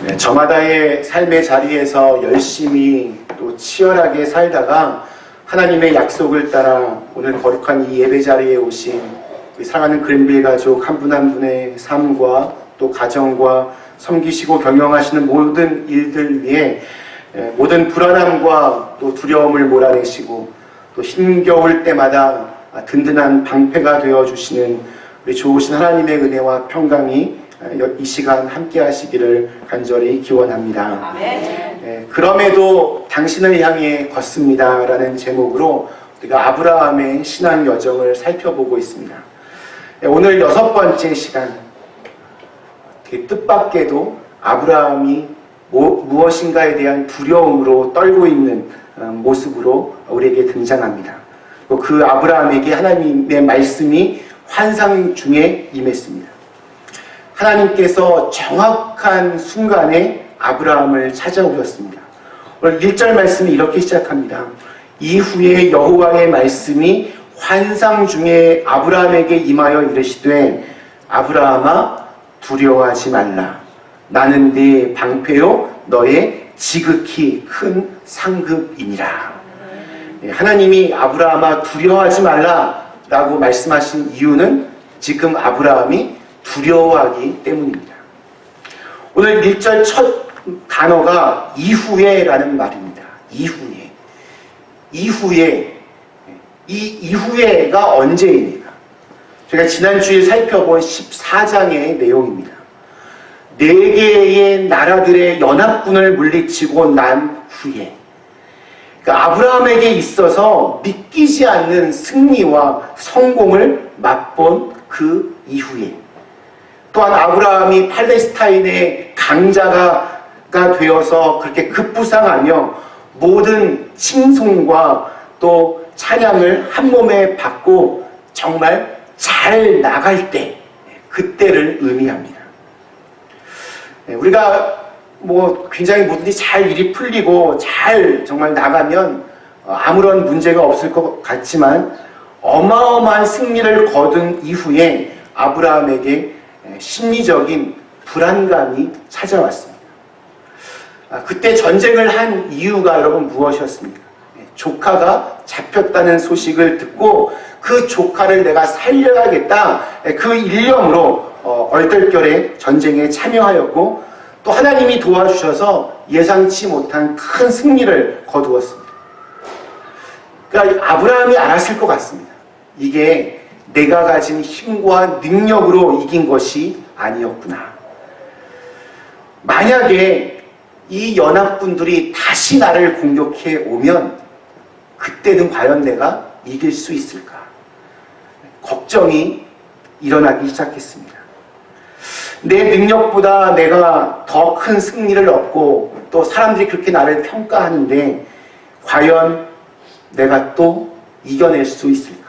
네, 저마다의 삶의 자리에서 열심히 또 치열하게 살다가 하나님의 약속을 따라 오늘 거룩한 이 예배 자리에 오신 우리 사랑하는 그랜빌 가족 한 분 한 분의 삶과 또 가정과 섬기시고 경영하시는 모든 일들 위해 모든 불안함과 또 두려움을 몰아내시고 또 힘겨울 때마다 든든한 방패가 되어주시는 우리 좋으신 하나님의 은혜와 평강이 이 시간 함께 하시기를 간절히 기원합니다. 아멘. 그럼에도 당신을 향해 걷습니다 라는 제목으로 우리가 아브라함의 신앙 여정을 살펴보고 있습니다. 오늘 6번째 시간, 뜻밖에도 아브라함이 무엇인가에 대한 두려움으로 떨고 있는 모습으로 우리에게 등장합니다. 그 아브라함에게 하나님의 말씀이 환상 중에 임했습니다. 하나님께서 정확한 순간에 아브라함을 찾아오셨습니다. 오늘 1절 말씀이 이렇게 시작합니다. 이후에 여호와의 말씀이 환상 중에 아브라함에게 임하여 이르시되 아브라함아 두려워하지 말라. 나는 네 방패요 너의 지극히 큰 상급이니라. 하나님이 아브라함아 두려워하지 말라 라고 말씀하신 이유는 지금 아브라함이 두려워하기 때문입니다. 오늘 1절 첫 단어가 이후에 라는 말입니다. 이후에. 이 이후에가 언제입니까? 제가 지난주에 살펴본 14장의 내용입니다. 4개의 나라들의 연합군을 물리치고 난 후에, 그러니까 아브라함에게 있어서 믿기지 않는 승리와 성공을 맛본 그 이후에, 또한 아브라함이 팔레스타인의 강자가 되어서 그렇게 급부상하며 모든 칭송과 또 찬양을 한 몸에 받고 정말 잘 나갈 때, 그때를 의미합니다. 우리가 굉장히 뭐든지 잘 일이 풀리고 잘 정말 나가면 아무런 문제가 없을 것 같지만 어마어마한 승리를 거둔 이후에 아브라함에게 심리적인 불안감이 찾아왔습니다. 그때 전쟁을 한 이유가 여러분 무엇이었습니까? 조카가 잡혔다는 소식을 듣고 그 조카를 내가 살려야겠다, 그 일념으로 얼떨결에 전쟁에 참여하였고 또 하나님이 도와주셔서 예상치 못한 큰 승리를 거두었습니다. 그러니까 아브라함이 알았을 것 같습니다. 이게 내가 가진 힘과 능력으로 이긴 것이 아니었구나. 만약에 이 연합군들이 다시 나를 공격해 오면 그때는 과연 내가 이길 수 있을까? 걱정이 일어나기 시작했습니다. 내 능력보다 내가 더 큰 승리를 얻고 또 사람들이 그렇게 나를 평가하는데 과연 내가 또 이겨낼 수 있을까?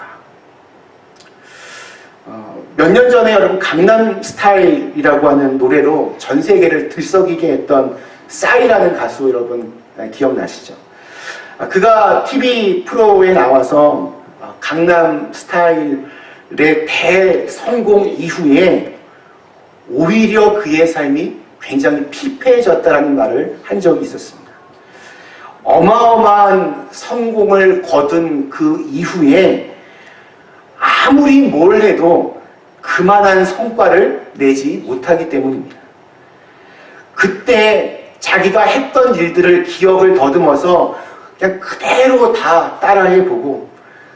몇 년 전에 여러분 강남 스타일이라고 하는 노래로 전 세계를 들썩이게 했던 싸이라는 가수 여러분 기억나시죠? 그가 TV 프로에 나와서 강남 스타일의 대성공 이후에 오히려 그의 삶이 굉장히 피폐해졌다는 말을 한 적이 있었습니다. 어마어마한 성공을 거둔 그 이후에 아무리 뭘 해도 그만한 성과를 내지 못하기 때문입니다. 그때 자기가 했던 일들을 기억을 더듬어서 그냥 그대로 다 따라해보고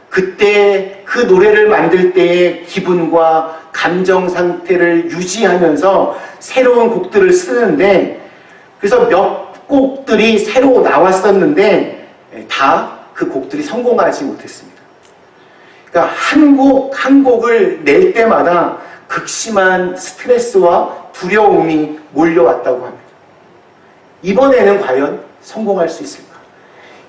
그때 그 노래를 만들 때의 기분과 감정 상태를 유지하면서 새로운 곡들을 쓰는데, 그래서 몇 곡들이 새로 나왔었는데 다 그 곡들이 성공하지 못했습니다. 그러니까 한 곡을 낼 때마다 극심한 스트레스와 두려움이 몰려왔다고 합니다. 이번에는 과연 성공할 수 있을까?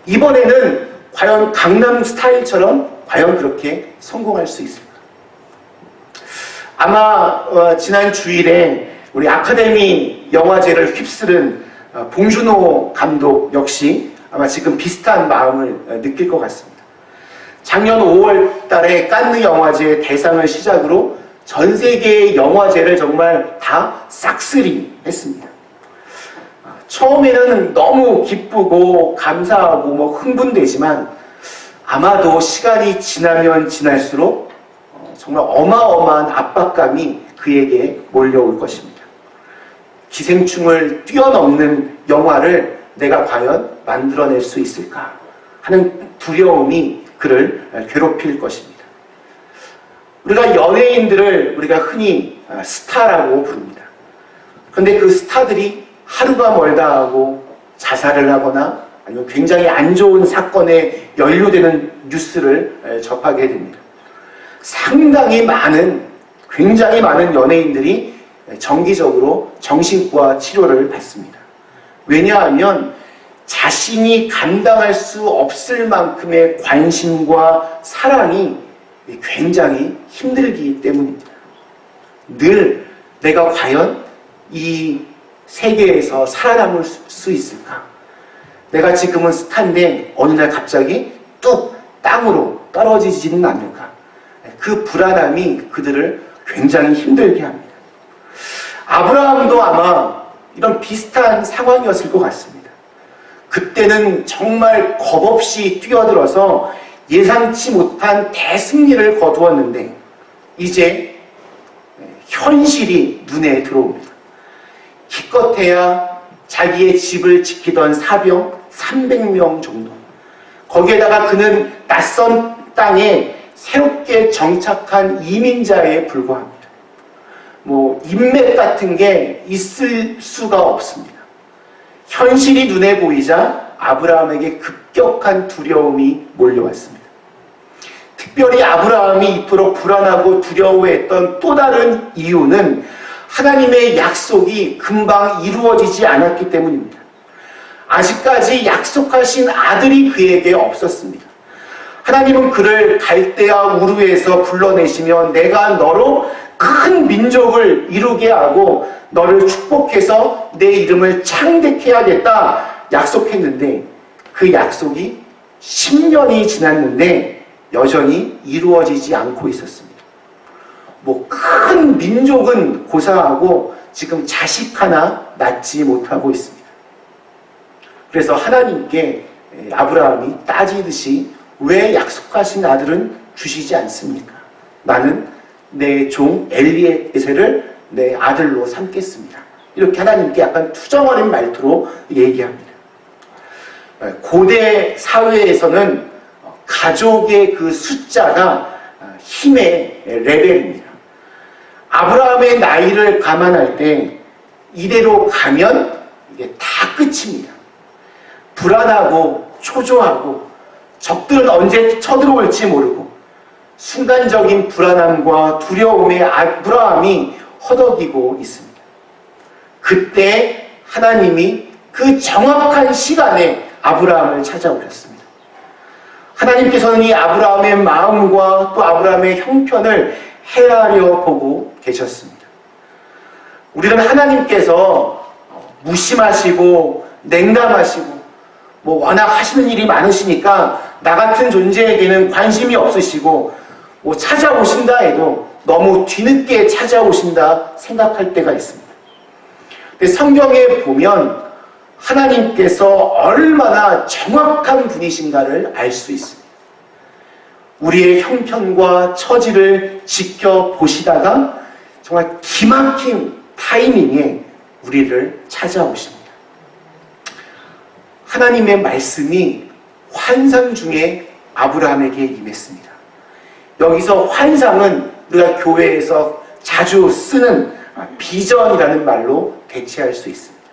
이번에는 과연 강남 스타일처럼 과연 그렇게 성공할 수 있을까? 아마 지난 주일에 우리 아카데미 영화제를 휩쓸은 봉준호 감독 역시 아마 지금 비슷한 마음을 느낄 것 같습니다. 작년 5월 달에 칸느 영화제 대상을 시작으로 전 세계의 영화제를 정말 다 싹쓸이 했습니다. 처음에는 너무 기쁘고 감사하고 흥분되지만 아마도 시간이 지나면 지날수록 정말 어마어마한 압박감이 그에게 몰려올 것입니다. 기생충을 뛰어넘는 영화를 내가 과연 만들어낼 수 있을까 하는 두려움이 그를 괴롭힐 것입니다. 우리가 연예인들을 우리가 흔히 스타라고 부릅니다. 그런데 그 스타들이 하루가 멀다 하고 자살을 하거나 아니면 굉장히 안 좋은 사건에 연루되는 뉴스를 접하게 됩니다. 굉장히 많은 연예인들이 정기적으로 정신과 치료를 받습니다. 왜냐하면 자신이 감당할 수 없을 만큼의 관심과 사랑이 굉장히 힘들기 때문입니다. 늘 내가 과연 이 세계에서 살아남을 수 있을까? 내가 지금은 스타인데 어느 날 갑자기 뚝 땅으로 떨어지지는 않을까? 그 불안함이 그들을 굉장히 힘들게 합니다. 아브라함도 아마 이런 비슷한 상황이었을 것 같습니다. 그때는 정말 겁없이 뛰어들어서 예상치 못한 대승리를 거두었는데 이제 현실이 눈에 들어옵니다. 기껏해야 자기의 집을 지키던 사병 300명 정도. 거기에다가 그는 낯선 땅에 새롭게 정착한 이민자에 불과합니다. 인맥 같은 게 있을 수가 없습니다. 현실이 눈에 보이자 아브라함에게 급격한 두려움이 몰려왔습니다. 특별히 아브라함이 이토록 불안하고 두려워했던 또 다른 이유는 하나님의 약속이 금방 이루어지지 않았기 때문입니다. 아직까지 약속하신 아들이 그에게 없었습니다. 하나님은 그를 갈대아 우르에서 불러내시며 내가 너로 큰 민족을 이루게 하고 너를 축복해서 내 이름을 창대케 하겠다 약속했는데 그 약속이 10년이 지났는데 여전히 이루어지지 않고 있었습니다. 큰 민족은 고사하고 지금 자식 하나 낳지 못하고 있습니다. 그래서 하나님께 아브라함이 따지듯이 왜 약속하신 아들은 주시지 않습니까? 나는 내 종 엘리에셀을 내 아들로 삼겠습니다. 이렇게 하나님께 약간 투정어린 말투로 얘기합니다. 고대 사회에서는 가족의 그 숫자가 힘의 레벨입니다. 아브라함의 나이를 감안할 때 이대로 가면 이게 다 끝입니다. 불안하고 초조하고 적들은 언제 쳐들어올지 모르고 순간적인 불안함과 두려움에 아브라함이 허덕이고 있습니다. 그때 하나님이 그 정확한 시간에 아브라함을 찾아오셨습니다. 하나님께서는 이 아브라함의 마음과 또 아브라함의 형편을 헤아려 보고 계셨습니다. 우리는 하나님께서 무심하시고 냉담하시고 워낙 하시는 일이 많으시니까 나 같은 존재에게는 관심이 없으시고 찾아오신다 해도 너무 뒤늦게 찾아오신다 생각할 때가 있습니다. 근데 성경에 보면 하나님께서 얼마나 정확한 분이신가를 알 수 있습니다. 우리의 형편과 처지를 지켜보시다가 정말 기막힌 타이밍에 우리를 찾아오십니다. 하나님의 말씀이 환상 중에 아브라함에게 임했습니다. 여기서 환상은 우리가 교회에서 자주 쓰는 비전이라는 말로 대체할 수 있습니다.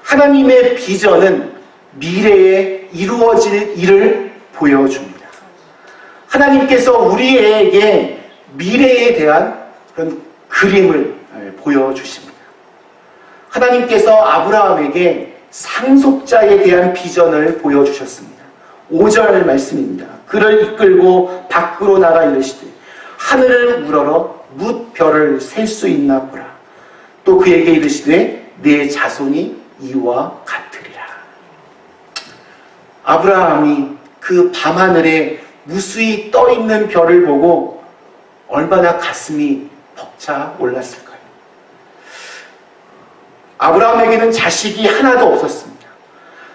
하나님의 비전은 미래에 이루어질 일을 보여줍니다. 하나님께서 우리에게 미래에 대한 그런 그림을 보여주십니다. 하나님께서 아브라함에게 상속자에 대한 비전을 보여주셨습니다. 5절 말씀입니다. 그를 이끌고 밖으로 나가 이르시되 하늘을 우러러 뭇 별을 셀 수 있나 보라. 또 그에게 이르시되 네 자손이 이와 같으리라. 아브라함이 그 밤하늘에 무수히 떠있는 별을 보고 얼마나 가슴이 벅차 올랐을까요? 아브라함에게는 자식이 하나도 없었습니다.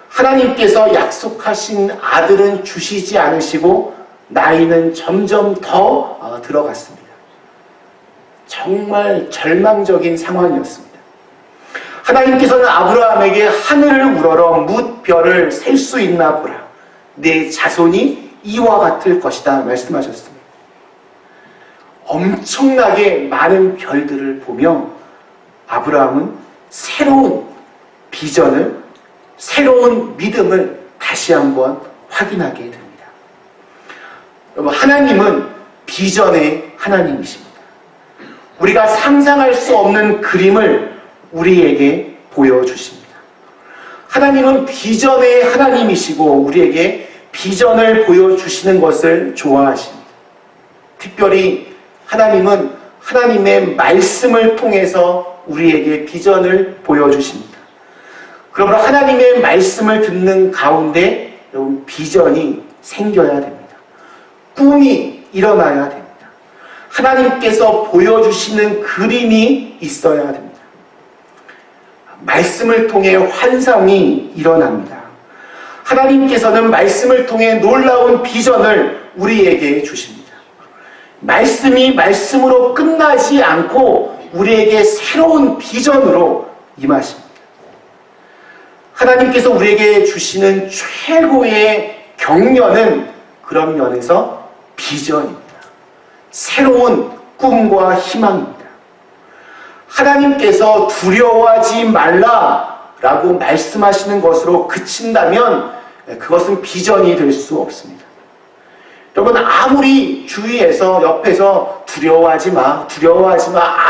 하나님께서 약속하신 아들은 주시지 않으시고 나이는 점점 더 들어갔습니다. 정말 절망적인 상황이었습니다. 하나님께서는 아브라함에게 하늘을 우러러 뭇 별을 셀 수 있나 보라. 내 자손이 이와 같을 것이다 말씀하셨습니다. 엄청나게 많은 별들을 보며 아브라함은 새로운 비전을, 새로운 믿음을 다시 한번 확인하게 됩니다. 여러분, 하나님은 비전의 하나님이십니다. 우리가 상상할 수 없는 그림을 우리에게 보여주십니다. 하나님은 비전의 하나님이시고 우리에게 비전을 보여주시는 것을 좋아하십니다. 특별히 하나님은 하나님의 말씀을 통해서 우리에게 비전을 보여주십니다. 그러므로 하나님의 말씀을 듣는 가운데 여러분 비전이 생겨야 됩니다. 꿈이 일어나야 됩니다. 하나님께서 보여주시는 그림이 있어야 됩니다. 말씀을 통해 환상이 일어납니다. 하나님께서는 말씀을 통해 놀라운 비전을 우리에게 주십니다. 말씀이 말씀으로 끝나지 않고 우리에게 새로운 비전으로 임하십니다. 하나님께서 우리에게 주시는 최고의 격려는 그런 면에서 비전입니다. 새로운 꿈과 희망입니다. 하나님께서 두려워하지 말라라고 말씀하시는 것으로 그친다면 그것은 비전이 될 수 없습니다. 여러분, 아무리 주위에서 옆에서 두려워하지 마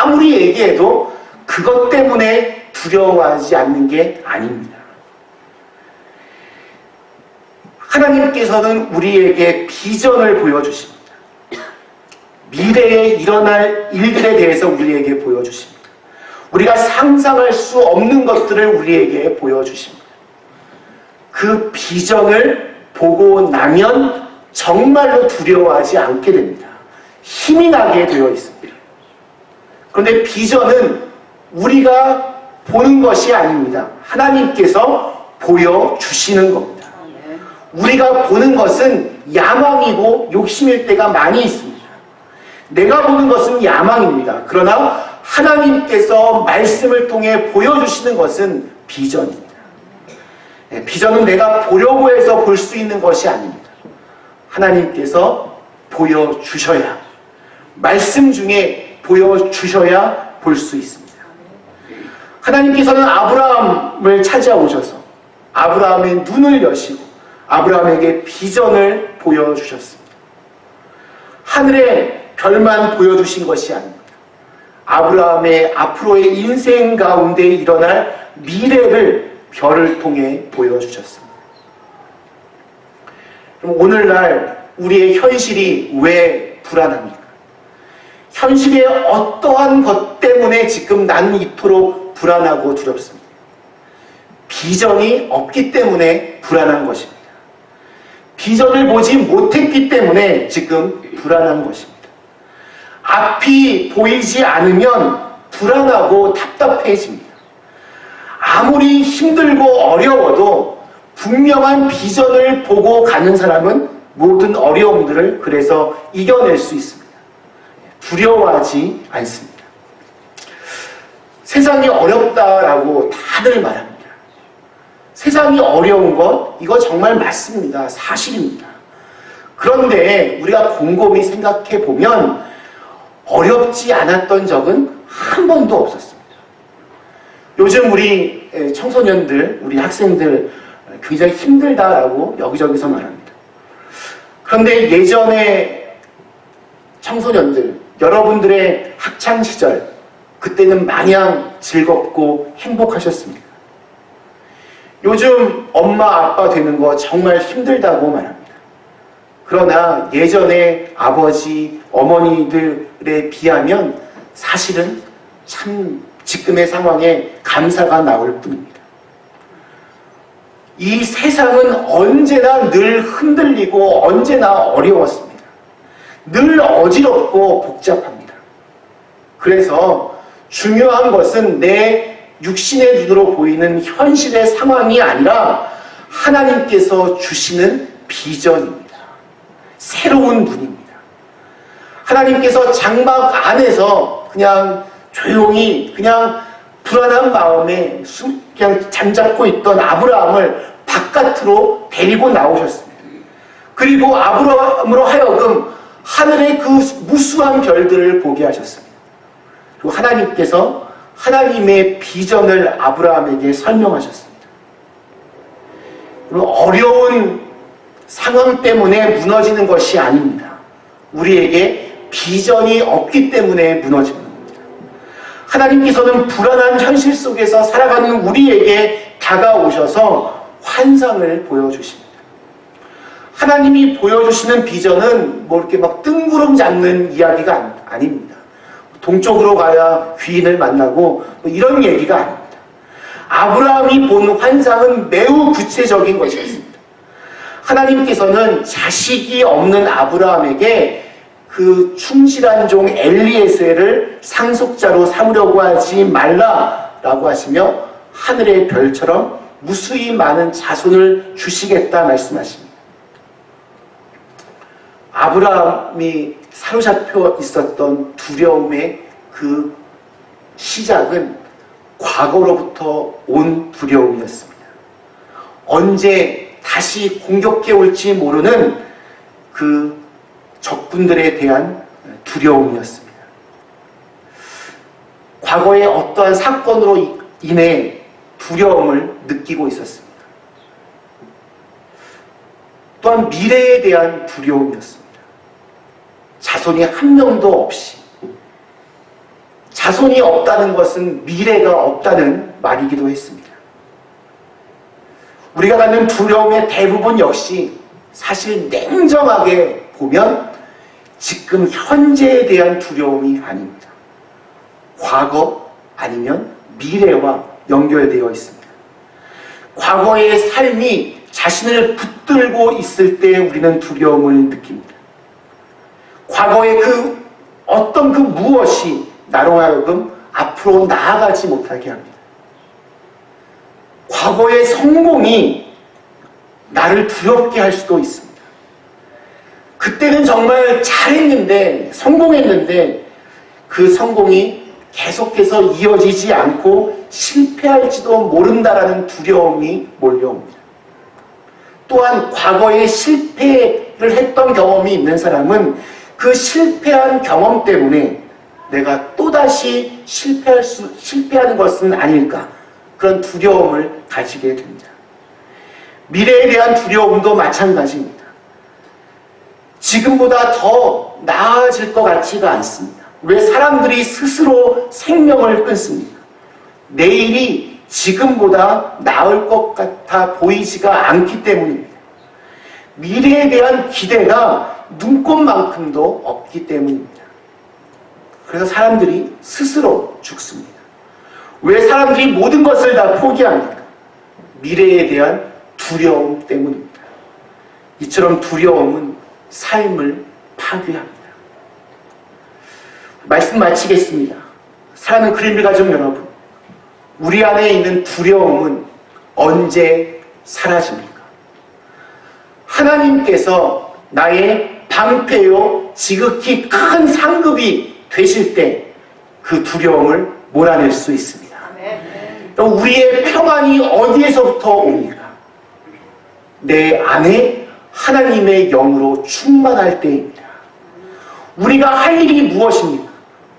아무리 얘기해도 그것 때문에 두려워하지 않는 게 아닙니다. 하나님께서는 우리에게 비전을 보여주십니다. 미래에 일어날 일들에 대해서 우리에게 보여주십니다. 우리가 상상할 수 없는 것들을 우리에게 보여주십니다. 그 비전을 보고 나면 정말로 두려워하지 않게 됩니다. 힘이 나게 되어 있습니다. 그런데 비전은 우리가 보는 것이 아닙니다. 하나님께서 보여주시는 겁니다. 우리가 보는 것은 야망이고 욕심일 때가 많이 있습니다. 내가 보는 것은 야망입니다. 그러나 하나님께서 말씀을 통해 보여주시는 것은 비전입니다. 비전은 내가 보려고 해서 볼 수 있는 것이 아닙니다. 하나님께서 보여주셔야, 말씀 중에 보여주셔야 볼 수 있습니다. 하나님께서는 아브라함을 찾아오셔서 아브라함의 눈을 여시고 아브라함에게 비전을 보여주셨습니다. 하늘의 별만 보여주신 것이 아닙니다. 아브라함의 앞으로의 인생 가운데 일어날 미래를 별을 통해 보여주셨습니다. 그럼 오늘날 우리의 현실이 왜 불안합니까? 현실의 어떠한 것 때문에 지금 나는 이토록 불안하고 두렵습니다. 비전이 없기 때문에 불안한 것입니다. 비전을 보지 못했기 때문에 지금 불안한 것입니다. 앞이 보이지 않으면 불안하고 답답해집니다. 아무리 힘들고 어려워도 분명한 비전을 보고 가는 사람은 모든 어려움들을 그래서 이겨낼 수 있습니다. 두려워하지 않습니다. 세상이 어렵다라고 다들 말합니다. 세상이 어려운 것, 이거 정말 맞습니다. 사실입니다. 그런데 우리가 곰곰이 생각해 보면 어렵지 않았던 적은 한 번도 없었습니다. 요즘 우리 청소년들, 우리 학생들 굉장히 힘들다라고 여기저기서 말합니다. 그런데 예전에 청소년들, 여러분들의 학창시절, 그때는 마냥 즐겁고 행복하셨습니다. 요즘 엄마, 아빠 되는 거 정말 힘들다고 말합니다. 그러나 예전에 아버지, 어머니들에 비하면 사실은 참 지금의 상황에 감사가 나올 뿐입니다. 이 세상은 언제나 늘 흔들리고 언제나 어려웠습니다. 늘 어지럽고 복잡합니다. 그래서 중요한 것은 내 육신의 눈으로 보이는 현실의 상황이 아니라 하나님께서 주시는 비전입니다. 새로운 눈입니다. 하나님께서 장막 안에서 그냥 조용히 그냥 불안한 마음에 그냥 잠잡고 있던 아브라함을 바깥으로 데리고 나오셨습니다. 그리고 아브라함으로 하여금 하늘의 그 무수한 별들을 보게 하셨습니다. 그리고 하나님께서 하나님의 비전을 아브라함에게 설명하셨습니다. 그리고 어려운 상황 때문에 무너지는 것이 아닙니다. 우리에게 비전이 없기 때문에 무너지는 겁니다. 하나님께서는 불안한 현실 속에서 살아가는 우리에게 다가오셔서 환상을 보여주십니다. 하나님이 보여주시는 비전은 뭐 이렇게 막 뜬구름 잡는 이야기가 아닙니다. 동쪽으로 가야 귀인을 만나고 뭐 이런 얘기가 아닙니다. 아브라함이 본 환상은 매우 구체적인 것이었습니다. 하나님께서는 자식이 없는 아브라함에게 그 충실한 종 엘리에셀을 상속자로 삼으려고 하지 말라라고 하시며 하늘의 별처럼 무수히 많은 자손을 주시겠다 말씀하십니다. 아브라함이 사로잡혀 있었던 두려움의 그 시작은 과거로부터 온 두려움이었습니다. 언제 다시 공격해 올지 모르는 그 적군들에 대한 두려움이었습니다. 과거의 어떠한 사건으로 인해 두려움을 느끼고 있었습니다. 또한 미래에 대한 두려움이었습니다. 자손이 한 명도 없이, 자손이 없다는 것은 미래가 없다는 말이기도 했습니다. 우리가 갖는 두려움의 대부분 역시 사실 냉정하게 보면 지금 현재에 대한 두려움이 아닙니다. 과거 아니면 미래와 연결되어 있습니다. 과거의 삶이 자신을 붙들고 있을 때 우리는 두려움을 느낍니다. 과거의 그 어떤 그 무엇이 나로 하여금 앞으로 나아가지 못하게 합니다. 과거의 성공이 나를 두렵게 할 수도 있습니다. 그때는 정말 잘했는데, 성공했는데 그 성공이 계속해서 이어지지 않고 실패할지도 모른다라는 두려움이 몰려옵니다. 또한 과거에 실패를 했던 경험이 있는 사람은 그 실패한 경험 때문에 내가 또다시 실패하는 것은 아닐까, 그런 두려움을 가지게 됩니다. 미래에 대한 두려움도 마찬가지입니다. 지금보다 더 나아질 것 같지가 않습니다. 왜 사람들이 스스로 생명을 끊습니까? 내일이 지금보다 나을 것 같아 보이지가 않기 때문입니다. 미래에 대한 기대가 눈꽃만큼도 없기 때문입니다. 그래서 사람들이 스스로 죽습니다. 왜 사람들이 모든 것을 다 포기합니까? 미래에 대한 두려움 때문입니다. 이처럼 두려움은 삶을 파괴합니다. 말씀 마치겠습니다. 사랑하는 그린빌 가족 여러분, 우리 안에 있는 두려움은 언제 사라집니까? 하나님께서 나의 방패요 지극히 큰 상급이 되실 때 그 두려움을 몰아낼 수 있습니다. 우리의 평안이 어디에서부터 옵니까? 내 안에 하나님의 영으로 충만할 때입니다. 우리가 할 일이 무엇입니까?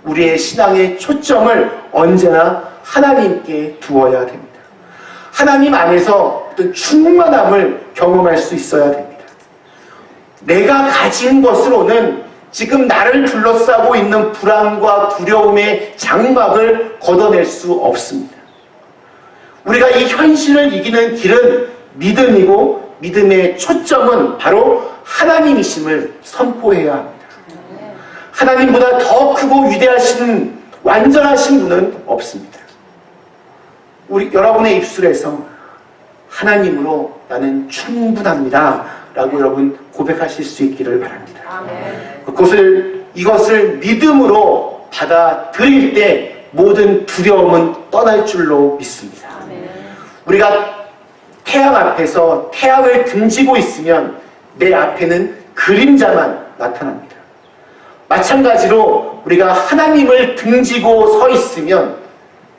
우리의 신앙의 초점을 언제나 하나님께 두어야 됩니다. 하나님 안에서 어떤 충만함을 경험할 수 있어야 됩니다. 내가 가진 것으로는 지금 나를 둘러싸고 있는 불안과 두려움의 장막을 걷어낼 수 없습니다. 우리가 이 현실을 이기는 길은 믿음이고, 믿음의 초점은 바로 하나님이심을 선포해야 합니다. 하나님보다 더 크고 위대하신, 완전하신 분은 없습니다. 여러분의 입술에서 하나님으로 나는 충분합니다 라고 여러분 고백하실 수 있기를 바랍니다. 이것을 믿음으로 받아들일 때 모든 두려움은 떠날 줄로 믿습니다. 우리가 태양 앞에서 태양을 등지고 있으면 내 앞에는 그림자만 나타납니다. 마찬가지로 우리가 하나님을 등지고 서 있으면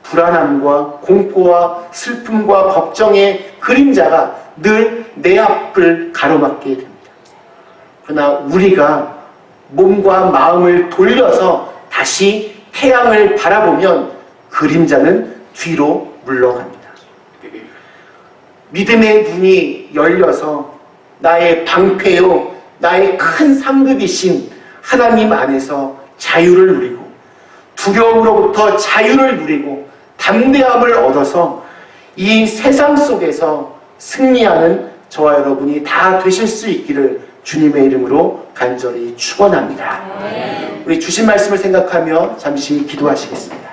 불안함과 공포와 슬픔과 걱정의 그림자가 늘 내 앞을 가로막게 됩니다. 그러나 우리가 몸과 마음을 돌려서 다시 태양을 바라보면 그림자는 뒤로 물러갑니다. 믿음의 눈이 열려서 나의 방패요, 나의 큰 상급이신 하나님 안에서 자유를 누리고 두려움으로부터 자유를 누리고 담대함을 얻어서 이 세상 속에서 승리하는 저와 여러분이 다 되실 수 있기를 주님의 이름으로 간절히 축원합니다. 우리 주신 말씀을 생각하며 잠시 기도하시겠습니다.